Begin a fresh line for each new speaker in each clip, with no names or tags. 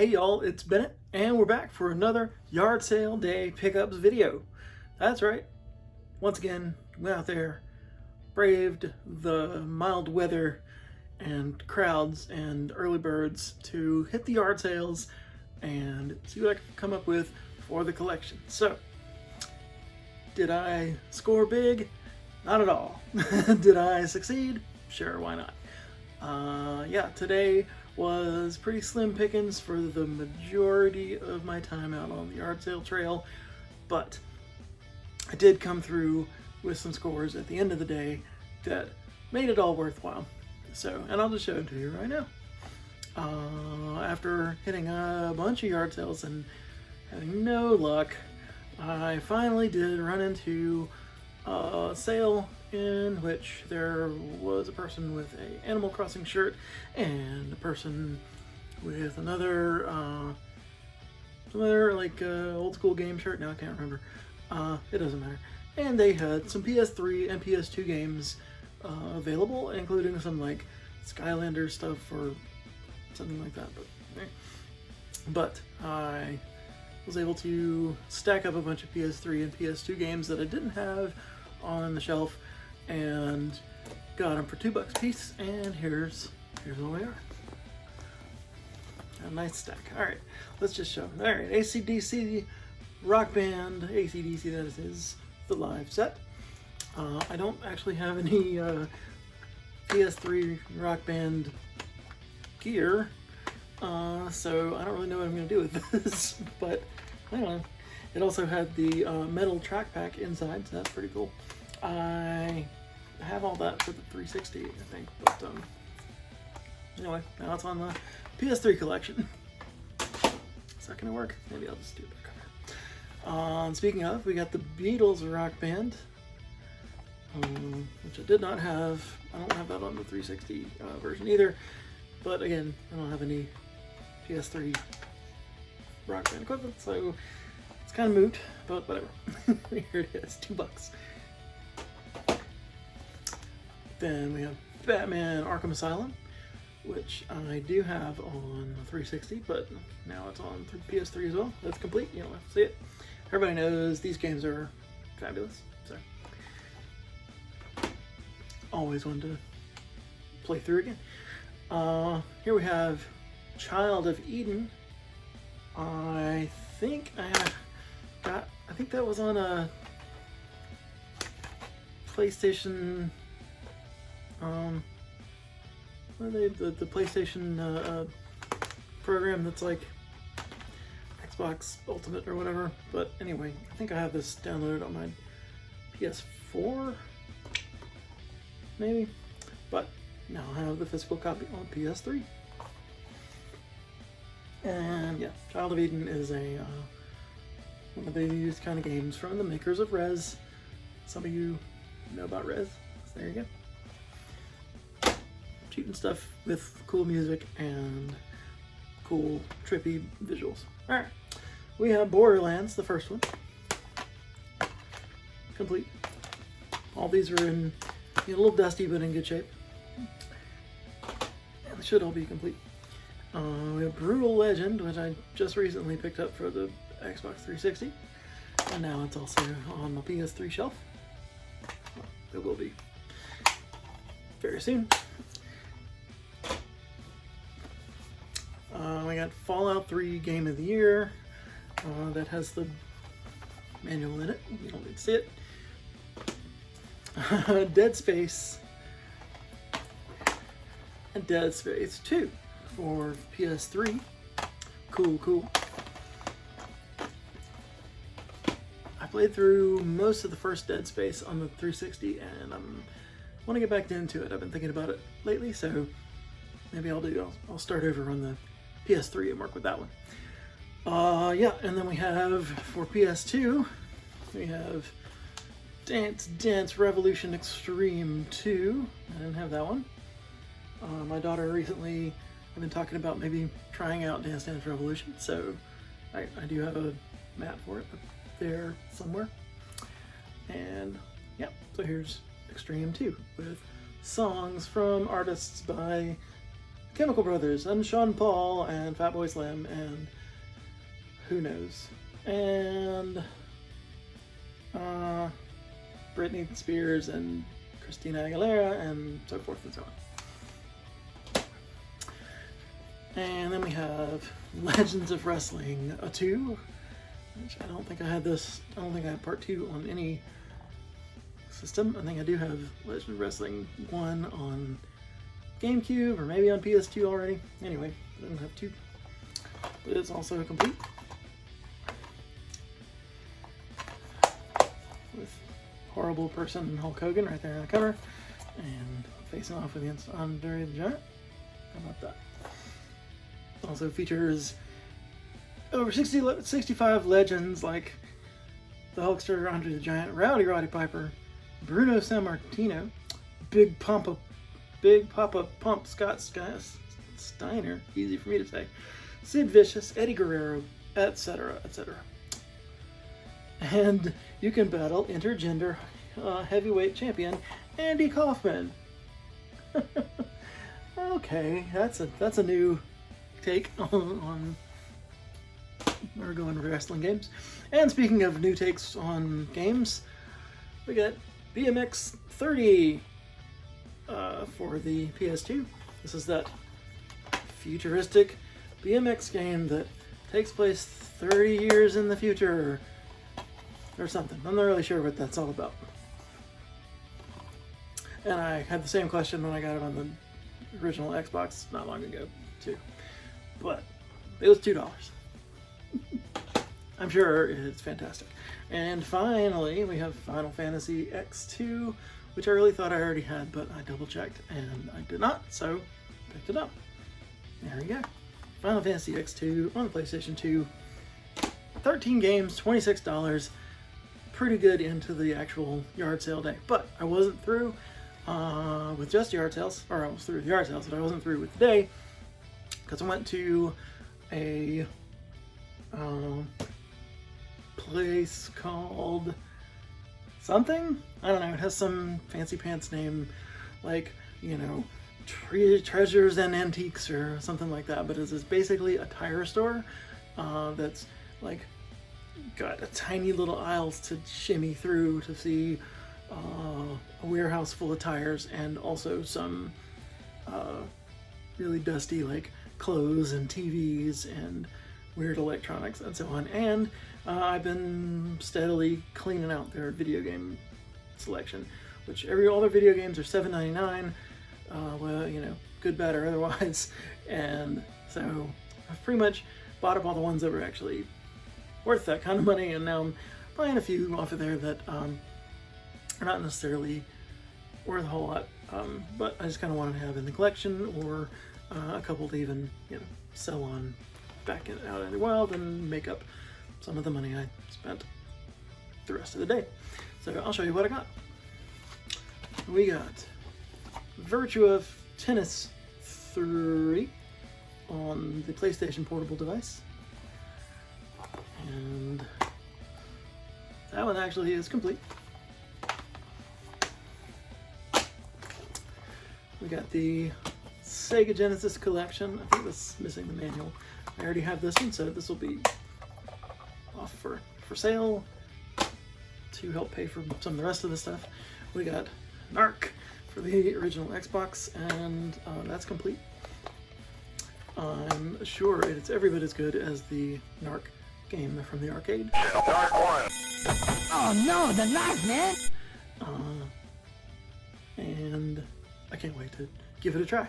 Hey y'all, it's Bennett, and we're back for another yard sale day pickups video. That's right. Once again, went out there, braved the mild weather and crowds and early birds to hit the yard sales and see what I can come up with for the collection. So, did I score big? Not at all. Did I succeed? Sure, why not? Yeah, today was pretty slim pickings for the majority of my time out on the yard sale trail, but I did come through with some scores at the end of the day that made it all worthwhile. So, and I'll just show it to you right now. After hitting a bunch of yard sales and having no luck, I finally did run into a sale in which there was a person with a Animal Crossing shirt and a person with another old school game shirt. Now I can't remember. It doesn't matter. And they had some PS3 and PS2 games available, including some like Skylander stuff or something like that. But I was able to stack up a bunch of PS3 and PS2 games that I didn't have on the shelf, and got them for $2 a piece. And here's where we are. A nice stack. All right, let's just show them. All right, AC/DC Rock Band, AC/DC, that is the live set. I don't actually have any PS3 Rock Band gear, so I don't really know what I'm going to do with this, but I don't know. It also had the metal track pack inside, so that's pretty cool. I have all that for the 360, I think, but anyway, now it's on the PS3 collection. Is that going to work? Maybe I'll just do it back over. Speaking of, we got the Beatles Rock Band, which I did not have. I don't have that on the 360 version either, but again, I don't have any PS3 Rock Band equipment, so it's kind of moot, but whatever. Here it is, $2. Then we have Batman Arkham Asylum, which I do have on the 360, but now it's on PS3 as well. That's complete, you don't have to see it. Everybody knows these games are fabulous, so always wanted to play through again. Here we have Child of Eden. I think that was on a PlayStation. The PlayStation program that's like Xbox Ultimate or whatever. But anyway, I think I have this downloaded on my PS4, maybe. But now I have the physical copy on PS3. And yeah, Child of Eden is a one of the used kind of games from the makers of Rez. Some of you know about Rez, so there you go. Cheap and stuff with cool music and cool trippy visuals. Alright, we have Borderlands, the first one. Complete. All these are in a little dusty but in good shape. And they should all be complete. We have Brutal Legend, which I just recently picked up for the Xbox 360, and now it's also on my PS3 shelf. Well, it will be very soon. We got Fallout 3 Game of the Year. That has the manual in it. You don't need to see it. Dead Space and Dead Space 2 for PS3. Cool. I played through most of the first Dead Space on the 360, and I want to get back into it. I've been thinking about it lately, so maybe I'll start over on the PS3 and work with that one. Yeah, and then we have for PS2, we have Dance Dance Revolution Extreme 2. I didn't have that one. My daughter recently, I've been talking about maybe trying out Dance Dance Revolution, so I do have a mat for it up there somewhere. And yeah, so here's Extreme 2 with songs from artists by Chemical Brothers, and Sean Paul, and Fatboy Slim, and who knows. And Britney Spears, and Christina Aguilera, and so forth and so on. And then we have Legends of Wrestling 2, which I don't think I had this. I don't think I have part 2 on any system. I think I do have Legends of Wrestling 1 on GameCube, or maybe on PS2 already. Anyway, I don't have 2. But it's also complete. With horrible person Hulk Hogan right there on the cover. And facing off against Andre the Giant. How about that? Also features over 65 legends like the Hulkster, Andre the Giant, Rowdy Roddy Piper, Bruno Sammartino, Big Papa Pump Scott Steiner, easy for me to say, Sid Vicious, Eddie Guerrero, etc., etc. And you can battle intergender heavyweight champion Andy Kaufman. Okay, that's a new take on we're going wrestling games. And speaking of new takes on games, we got BMX 30 for the PS2. This is that futuristic BMX game that takes place 30 years in the future or something. I'm not really sure what that's all about. And I had the same question when I got it on the original Xbox not long ago too. But it was $2. I'm sure it's fantastic. And finally, we have Final Fantasy X2, which I really thought I already had, but I double checked and I did not, so picked it up. There you go. Final Fantasy X2 on the PlayStation 2. 13 games, $26. Pretty good into the actual yard sale day. But I wasn't through with just yard sales, or I was through with yard sales, but I wasn't through with the day because I went to a place called something? I don't know. It has some fancy pants name, like, you know, Treasures and Antiques or something like that. But it's basically a tire store that's like got a tiny little aisles to shimmy through to see a warehouse full of tires, and also some really dusty like clothes and TVs and weird electronics and so on. And I've been steadily cleaning out their video game selection, which all their video games are $7.99. Well, you know, good, bad, or otherwise. And so I've pretty much bought up all the ones that were actually worth that kind of money, and now I'm buying a few off of there that are not necessarily worth a whole lot, but I just kind of wanted to have in the collection, or a couple to even, you know, sell on out in the wild and make up some of the money I spent the rest of the day. So I'll show you what I got. We got Virtua Tennis 3 on the PlayStation Portable device. And that one actually is complete. We got the Sega Genesis Collection. I think this is missing the manual. I already have this one, so this will be off for sale to help pay for some of the rest of the stuff. We got Narc for the original Xbox, and that's complete. I'm sure it's every bit as good as the Narc game from the arcade.
Narc 1.
Oh no, the Narc, man!
And I can't wait to give it a try.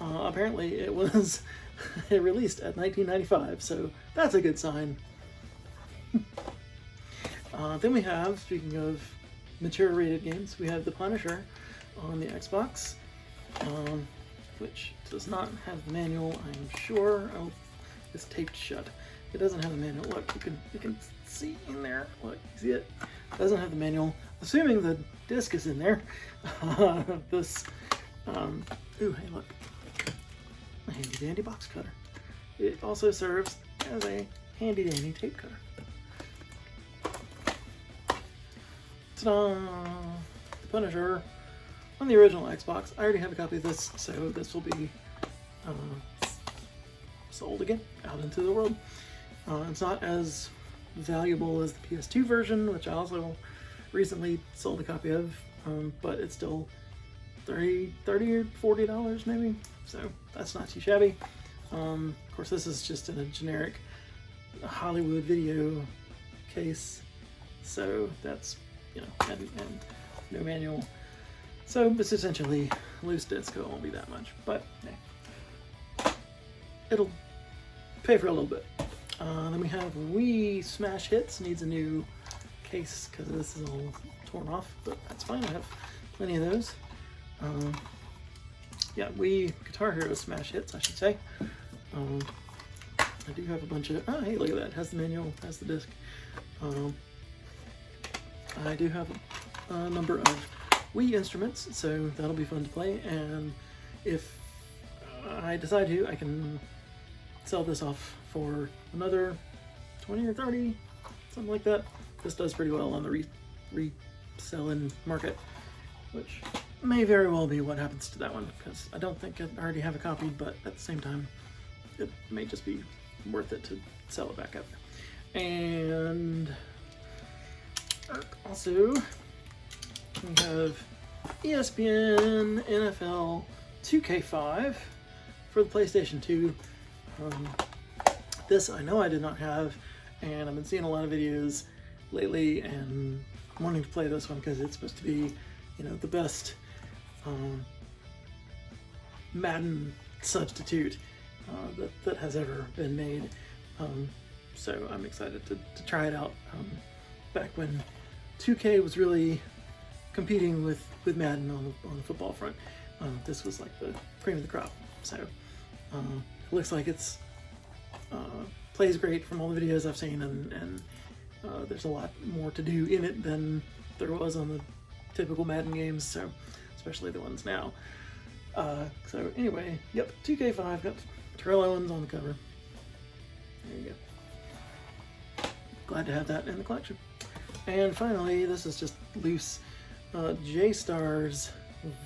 Apparently it was released at 1995, so that's a good sign. Then we have, speaking of mature rated games, we have The Punisher on the Xbox, which does not have the manual, I'm sure. Oh, it's taped shut. It doesn't have the manual. Look, you can see in there. Look, you see it? It doesn't have the manual. Assuming the disc is in there. This, ooh, hey, look. A handy dandy box cutter. It also serves as a handy dandy tape cutter. Ta-da! The Punisher on the original Xbox. I already have a copy of this, so this will be sold again out into the world. It's not as valuable as the PS2 version, which I also recently sold a copy of, but it's still $30 or $40 maybe, so that's not too shabby. Of course, this is just in a generic Hollywood video case, so that's, you know, and no manual, so it's essentially loose disc. It won't be that much, but hey, it'll pay for a little bit. Then we have Wii Smash Hits, needs a new case because this is all torn off, but that's fine, I have plenty of those. Yeah, Wii Guitar Hero Smash Hits, I should say. I do have a bunch of, oh hey, look at that, it has the manual, has the disc. I do have a number of Wii instruments, so that'll be fun to play, and if I decide to, I can sell this off for another 20 or 30, something like that. This does pretty well on the reselling market, which may very well be what happens to that one, because I don't think I already have a copy, but at the same time, it may just be worth it to sell it back up. And also, we have ESPN NFL 2K5 for the PlayStation 2. This I know I did not have, and I've been seeing a lot of videos lately and wanting to play this one because it's supposed to be, you know, the best Madden substitute that has ever been made. So I'm excited to try it out. Back when 2K was really competing with Madden on the football front, this was like the cream of the crop. So it looks like it's plays great from all the videos I've seen, and there's a lot more to do in it than there was on the typical Madden games, so especially the ones now. So anyway, yep, 2K5 got Terrell Owens on the cover. There you go. Glad to have that in the collection. And finally, this is just loose J-Stars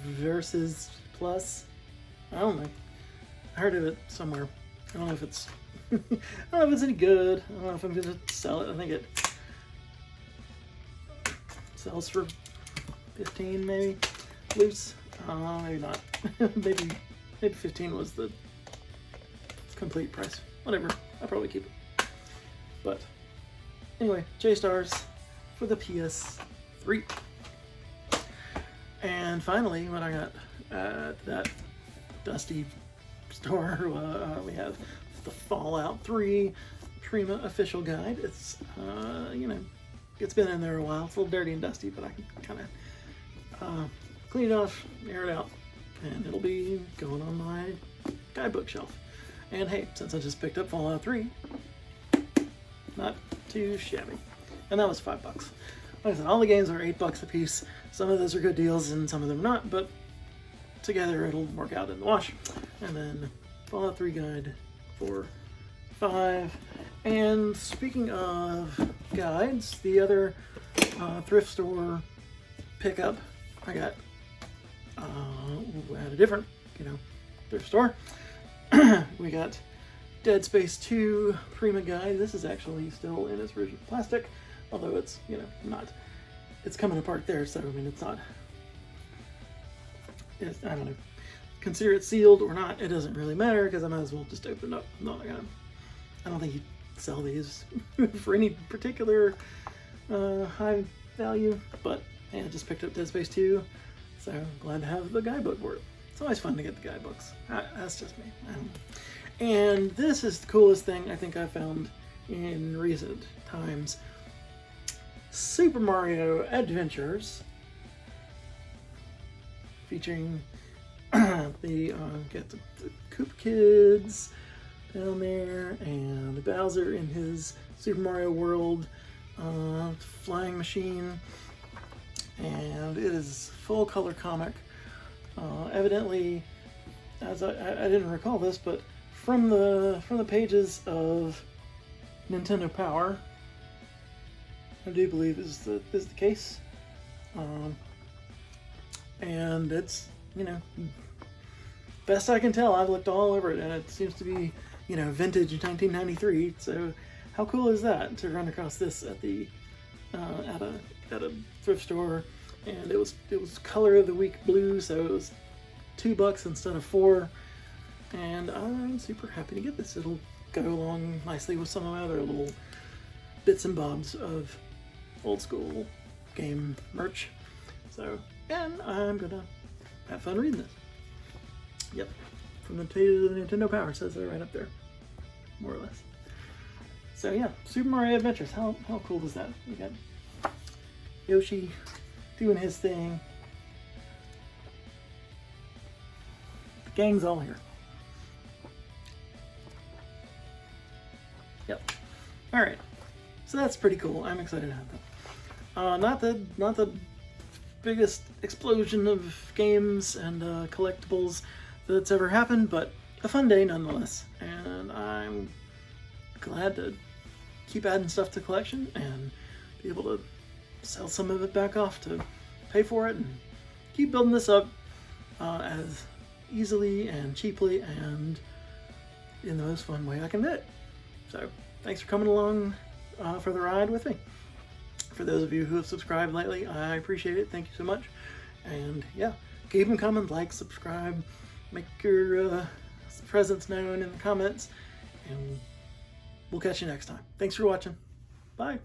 versus Plus. I don't know. I heard of it somewhere. I don't know if it's I don't know if it's any good. I don't know if I'm gonna sell it. I think it sells for 15 maybe loose. Maybe not. maybe 15 was the complete price. Whatever. I'll probably keep it. But anyway, J-Stars for the PS3. And finally, when I got at that dusty store, we have the Fallout 3 Prima official guide. It's you know, it's been in there a while. It's a little dirty and dusty, but I can kind of clean it off, air it out, and it'll be going on my guidebook shelf. And hey, since I just picked up Fallout 3, not too shabby. And that was $5. Like I said, all the games are $8 a piece. Some of those are good deals and some of them not, but together it'll work out in the wash. And then Fallout 3 guide for $5. And speaking of guides, the other thrift store pickup I got at a different, you know, thrift store. We got Dead Space 2 Prima guide. This is actually still in its original plastic, although it's, you know, not, it's coming apart there, so I mean, it's not, I don't know, consider it sealed or not, it doesn't really matter because I might as well just open it up. I'm not gonna, I don't think you sell these for any particular high value, but hey, I just picked up Dead Space 2, so I'm glad to have the guidebook for it. It's always fun to get the guidebooks. That's just me. I don't know. And this is the coolest thing I think I found in recent times. Super Mario Adventures, featuring get the Koopa Kids down there, and Bowser in his Super Mario World flying machine, and it is full color comic. Evidently, as I didn't recall this, but from the pages of Nintendo Power, I do believe is the case, and it's, you know, best I can tell, I've looked all over it, and it seems to be, you know, vintage 1993. So how cool is that to run across this at the at a thrift store? And it was color of the week blue, so it was $2 instead of $4. And I'm super happy to get this. It'll go along nicely with some of my other little bits and bobs of old school game merch. So, and I'm gonna have fun reading this. Yep, from the Nintendo Power, says it right up there, more or less. So yeah, Super Mario Adventures. How cool is that? We got Yoshi doing his thing. The gang's all here. Yep. All right. So that's pretty cool. I'm excited to have that. Not the biggest explosion of games and collectibles that's ever happened, but a fun day nonetheless. And I'm glad to keep adding stuff to the collection and be able to sell some of it back off to pay for it and keep building this up as easily and cheaply and in the most fun way I can do it. So thanks for coming along for the ride with me. For those of you who have subscribed lately, I appreciate it. Thank you so much. And yeah, keep them coming. Like, subscribe, make your presence known in the comments, and we'll catch you next time. Thanks for watching. Bye.